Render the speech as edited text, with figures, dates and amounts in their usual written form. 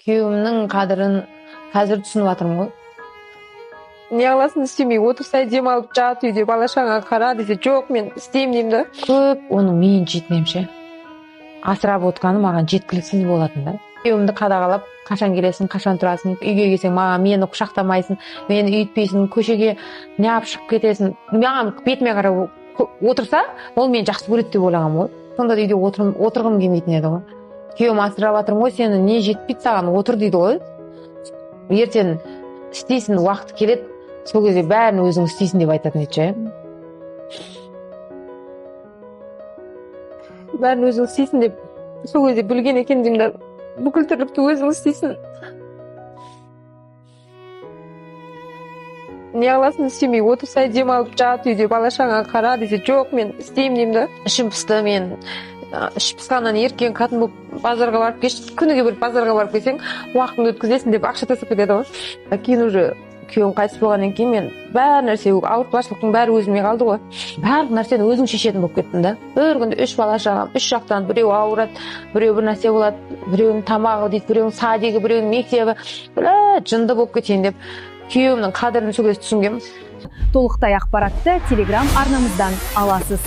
Күйеуімнің қадірін қазір түсініп жатырмын ғой. Не қыласың, істемей отырса демалып жат үйде, бала шағаңа қара десе, жоқ мен істеймін деймін да. Көп оның менің жетінемше асырап отқаны маған жеткіліксіз болатын да. Күйеуімді қадағалап, қашан келесің, қашан тұрасың, үйге келсең маған мені құшақтамайсың, мені үйтпейсің, көшеге неғып шығып кетесің. Маған бетіме қарап отырса, ол мені жақсы көреді деп ойлағанмын ғой. Сонда да үйде отырғым келмейтін еді ғой. Күйеуім асырап жатырмын ғой, сені не жетпейді саған, отыр дейді ғой. Ертең істейсің, уақыт келеді, сол кезде бәрін өзің істейсің деп айтатын еді. Бәрін өзің істейсің деп сол кезде білген екен деймін да, бүкіл тірлікті өзің істейсің. Не қыласың, істемей отырса демалып жат үйде, бала шағаңа қара десе, жоқ мен істеймін деймін да. Ішім пысты, мен іші пысқаннан еркен қатын болып базарға барып күніге бір базарға барып келсең, уақытыңды өткізесің деп ақша тастап кетеді ғой. Кейін уже күйеуім қайтыс болғаннан кейін мен бәр нәрсе, ауыртпашылықтың бәрі өзіме қалды ғой. Барлық нәрсені өзім шешетін болып кеттім да. Бір күнде 3 бала шағам, 3 жақтан біреу ауырады, біреу бір нәрсе болады, біреуінің тамағы дейді, біреуінің садигі, біреуінің мектебі. Жынды болып кетейін деп күйеуімнің қадірін сол кезде түсінгенмін. Толықтай ақпаратты Telegram арнамыздан аласыз.